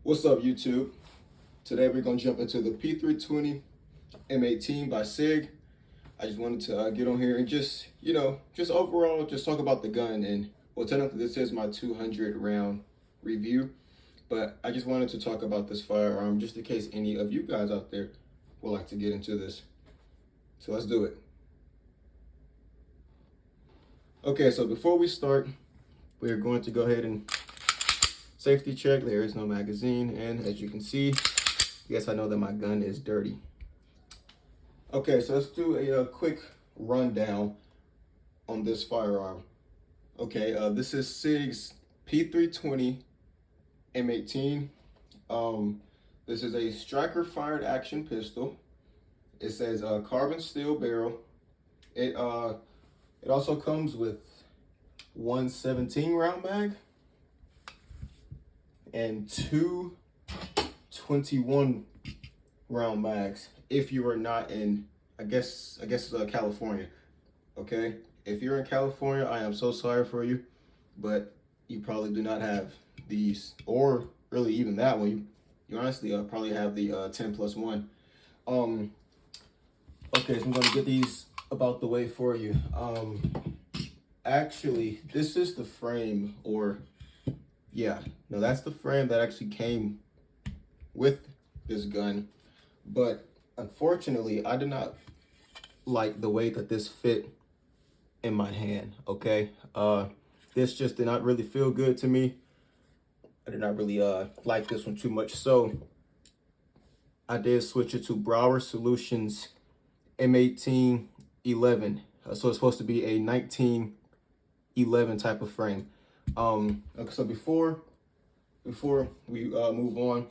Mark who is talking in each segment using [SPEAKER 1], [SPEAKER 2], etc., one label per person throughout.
[SPEAKER 1] What's up, YouTube? Today we're gonna jump into the P320 M18 by SIG. I just wanted to get on here and just overall just talk about the gun. And well, technically this is my 200 round review, but I just wanted to talk about this firearm just in case any of you guys out there would like to get into this. So let's do it. Okay, so before we start, we're going to go ahead and safety check. There is no magazine, and as you can see, yes, I know that my gun is dirty. Okay, so let's do a quick rundown on this firearm. Okay, this is SIG's P320 M18. This is a striker fired action pistol. It says carbon steel barrel. It also comes with one 17 round mag and two 21 round mags if you are not in, I guess California. Okay, if you're in California, I am so sorry for you, but you probably do not have these, or really even that one. You honestly probably have the 10+1. Okay, so I'm gonna get these about the way for you. Actually, this is the frame, or yeah, no, that's the frame that actually came with this gun. But unfortunately, I did not like the way that this fit in my hand. Okay, this just did not really feel good to me. I did not really like this one too much, so I did switch it to Broward Solutions M18 11. So it's supposed to be a 1911 type of frame. Okay, so before we move on,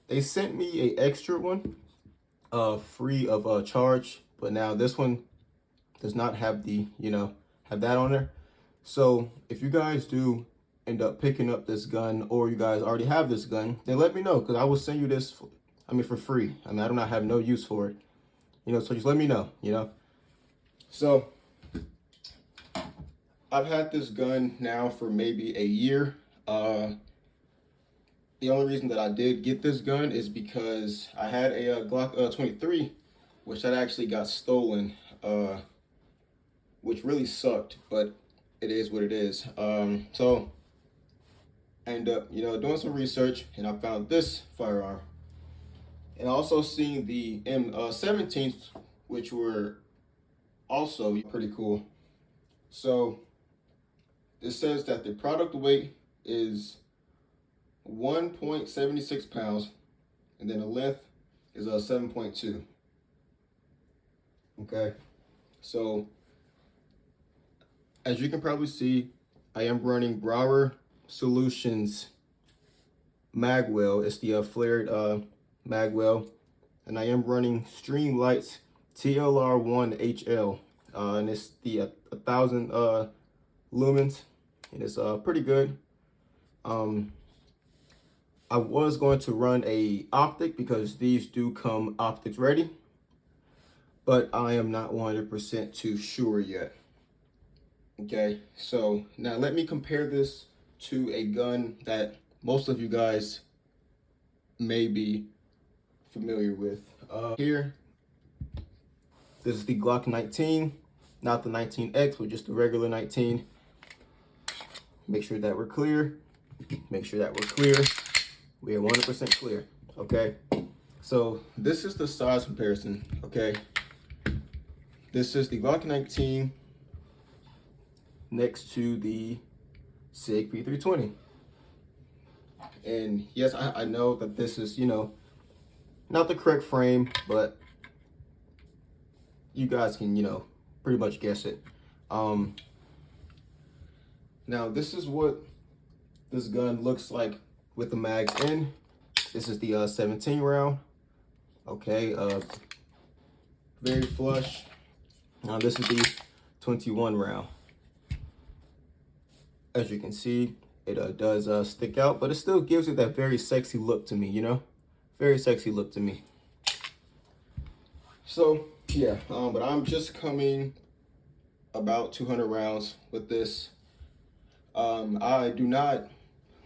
[SPEAKER 1] they sent me a extra one free of charge, but now this one does not have the have that on there. So if you guys do end up picking up this gun, or you guys already have this gun, then let me know, because I will send you this for free. I do not have no use for it, so just let me know. So I've had this gun now for maybe a year. The only reason that I did get this gun is because I had a Glock 23, which that actually got stolen, which really sucked, but it is what it is. So I ended up, doing some research, and I found this firearm. And also seeing the M17s, which were also pretty cool. So it says that the product weight is 1.76 pounds, and then the length is 7.2. Okay, so as you can probably see, I am running Broward Solutions magwell. It's the flared magwell, and I am running Streamlight's TLR1HL, and it's the 1,000 lumens, and it's pretty good. I was going to run a optic because these do come optics ready, but I am not 100% too sure yet. Okay, so now let me compare this to a gun that most of you guys may be familiar with. Here, this is the Glock 19, not the 19X, but just the regular 19. Make sure that we're clear. Make sure that we're clear. We are 100% clear. Okay, so this is the size comparison. Okay, this is the Glock 19 next to the SIG P320. And yes, I know that this is, not the correct frame, but you guys can, pretty much guess it. Now this is what this gun looks like with the mags in. This is the 17 round. Okay, very flush. Now this is the 21 round. As you can see, it does stick out, but it still gives it that very sexy look to me, very sexy look to me. So yeah, but I'm just coming about 200 rounds with this. I do not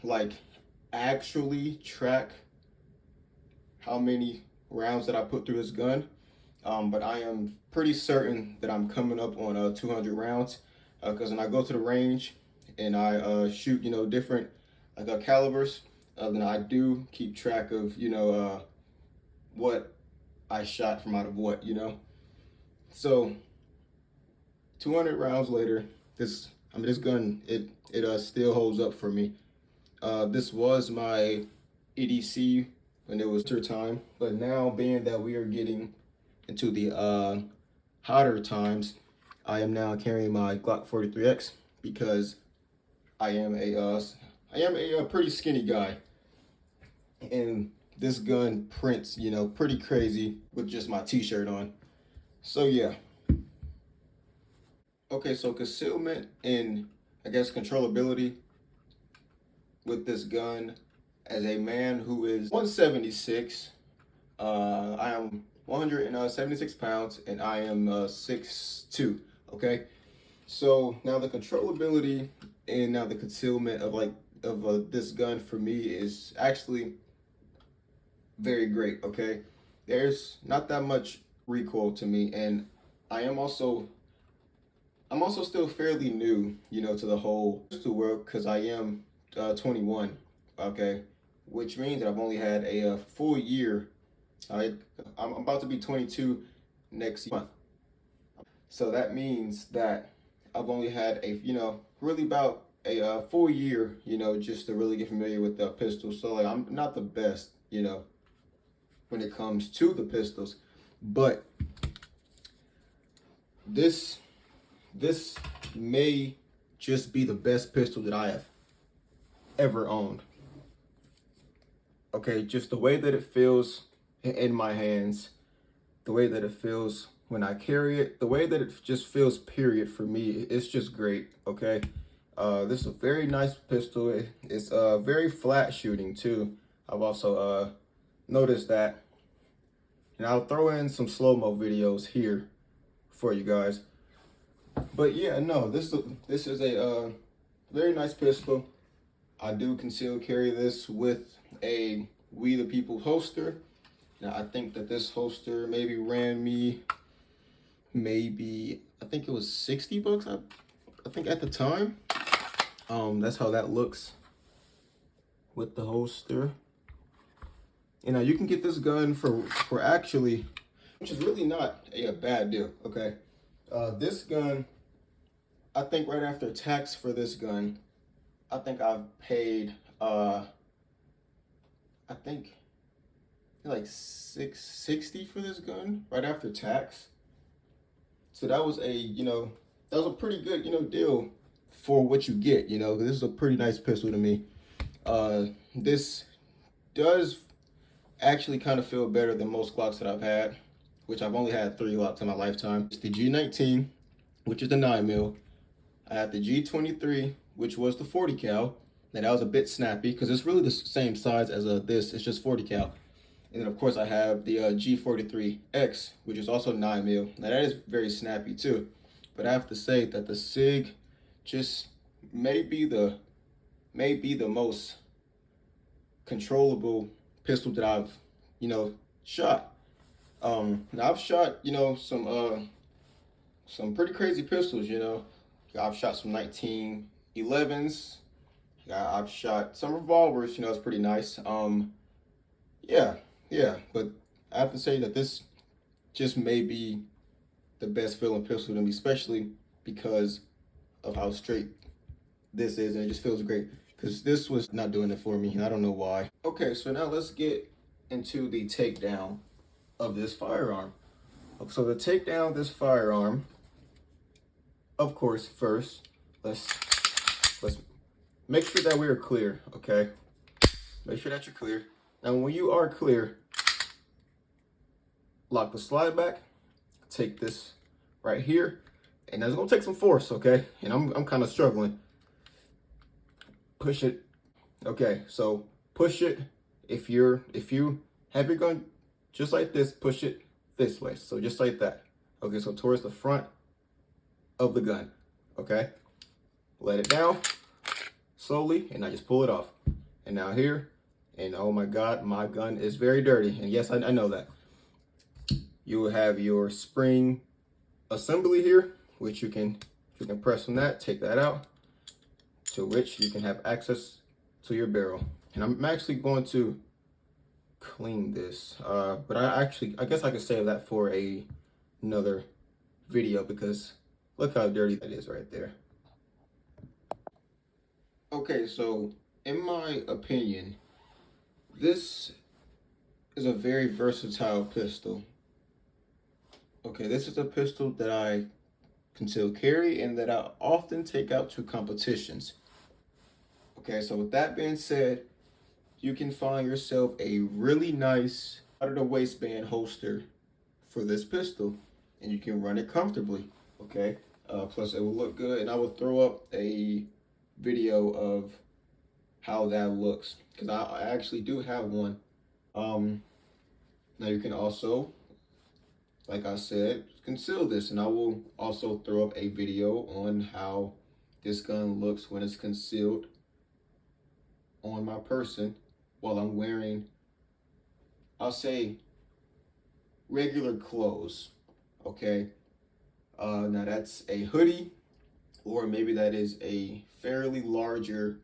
[SPEAKER 1] like actually track how many rounds that I put through this gun, but I am pretty certain that I'm coming up on 200 rounds, because when I go to the range and I shoot, different calibers, then I do keep track of, what I shot from out of what. So 200 rounds later, this gun, it still holds up for me. This was my EDC when it was winter time, but now being that we are getting into the hotter times, I am now carrying my Glock 43X because I am a pretty skinny guy, and this gun prints, pretty crazy with just my t-shirt on. So yeah. Okay, so concealment and I guess controllability with this gun. As a man who is 176, I am 176 pounds, and I am 6'2", okay? So now the controllability and now the concealment of this gun for me is actually very great, okay? There's not that much recoil to me, and I'm also still fairly new, to the whole pistol world, because I am 21, okay? Which means that I've only had a full year. I'm about to be 22 next month. So that means that I've only had really about a full year, just to really get familiar with the pistols. So like, I'm not the best, when it comes to the pistols, but this may just be the best pistol that I have ever owned. Okay, just the way that it feels in my hands, the way that it feels when I carry it, the way that it just feels, period, for me, it's just great, okay? This is a very nice pistol. It's very flat shooting too. I've also noticed that, and I'll throw in some slow-mo videos here for you guys. But yeah, no, this is a very nice pistol. I do conceal carry this with a We the People holster. Now I think that this holster maybe ran me, I think it was 60 bucks, I think at the time. That's how that looks with the holster. You know, you can get this gun for actually, which is really not a bad deal, okay? This gun, I think right after tax for this gun, I think I've paid, I think like $660 for this gun right after tax. So that was a pretty good, deal for what you get, this is a pretty nice pistol to me. This does actually kind of feel better than most Glocks that I've had, which I've only had 3 Glocks in my lifetime. It's the G19, which is the 9mm. I had the G23, which was the 40 cal. Now that was a bit snappy because it's really the same size as this. It's just 40 cal. And then of course I have the G43X, which is also 9mm. Now that is very snappy too. But I have to say that the SIG just may be the most controllable pistol that I've shot. Now I've shot some pretty crazy pistols. I've shot some 1911s. I've shot some revolvers. It's pretty nice. Yeah, but I have to say that this just may be the best feeling pistol to me, especially because of how straight this is, and it just feels great. Because this was not doing it for me, and I don't know why. Okay, so now let's get into the takedown of this firearm. So the takedown of this firearm, of course, first, let's make sure that we are clear, okay? Make sure that you're clear. Now, when you are clear, lock the slide back, take this right here, and that's gonna take some force, okay? And I'm kind of struggling. Push it. Okay, so push it. If you have your gun just like this, push it this way. So just like that. Okay, so towards the front of the gun. Okay, let it down slowly, and I just pull it off. and now here, and oh my God, my gun is very dirty. And yes, I know that. You will have your spring assembly here, which you can press on that, take that out, to which you can have access to your barrel. And I'm actually going to clean this, but I guess I could save that for another video, because look how dirty that is right there. Okay, so in my opinion, this is a very versatile pistol. Okay, this is a pistol that I conceal carry and that I often take out to competitions. Okay, so with that being said, you can find yourself a really nice out of the waistband holster for this pistol, and you can run it comfortably. Okay, plus it will look good, and I will throw up a video of how that looks, because I actually do have one. Now you can also, like I said, conceal this, and I will also throw up a video on how this gun looks when it's concealed on my person while I'm wearing, I'll say, regular clothes. Okay, now that's a hoodie, or maybe that is a fairly larger,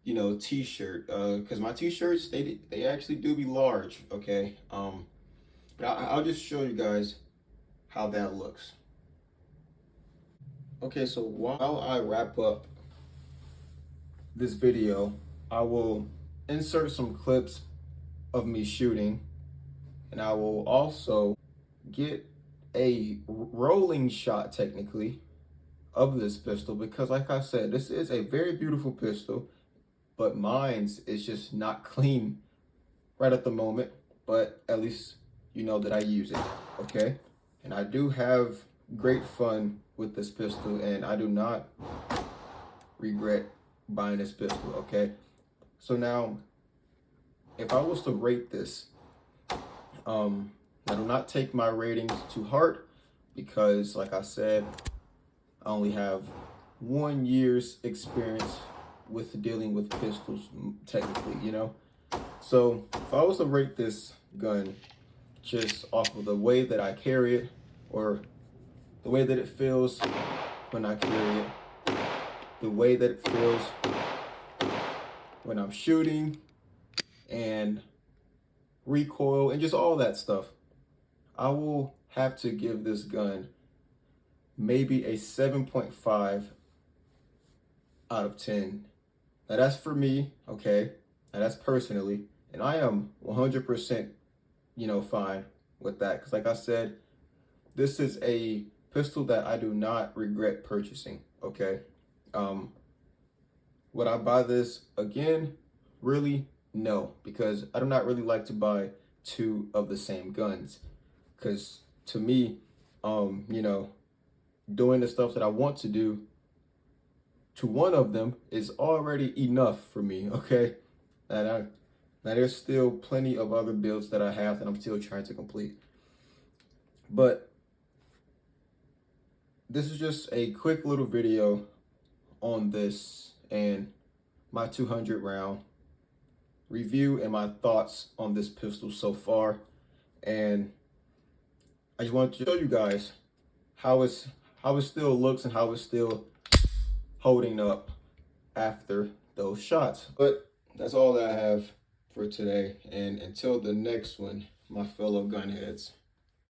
[SPEAKER 1] you know, t-shirt, because my t-shirts, they actually do be large. Okay, but I'll just show you guys how that looks. Okay, so while I wrap up this video, I will insert some clips of me shooting, and I will also get a rolling shot, technically, of this pistol, because like I said, this is a very beautiful pistol, but mine's is just not clean right at the moment. But at least you know that I use it, okay? And I do have great fun with this pistol, and I do not regret buying this pistol, okay? So now, if I was to rate this, I do not take my ratings to heart, because like I said, I only have 1 year's experience with dealing with pistols, technically, you know? So if I was to rate this gun just off of the way that I carry it, or the way that it feels when I carry it, the way that it feels when I'm shooting, and recoil, and just all that stuff, I will have to give this gun maybe a 7.5 out of 10. Now that's for me, okay? Now that's personally, and I am 100%, you know, fine with that, because like I said, this is a pistol that I do not regret purchasing, okay? Would I buy this again? Really? No, because I do not really like to buy two of the same guns, because to me, you know, doing the stuff that I want to do to one of them is already enough for me, okay? And now there's still plenty of other builds that I have that I'm still trying to complete. But this is just a quick little video on this and my 200 round review and my thoughts on this pistol so far. And I just wanted to show you guys how it still looks and how it's still holding up after those shots. But that's all that I have for today, and until the next one, my fellow gunheads.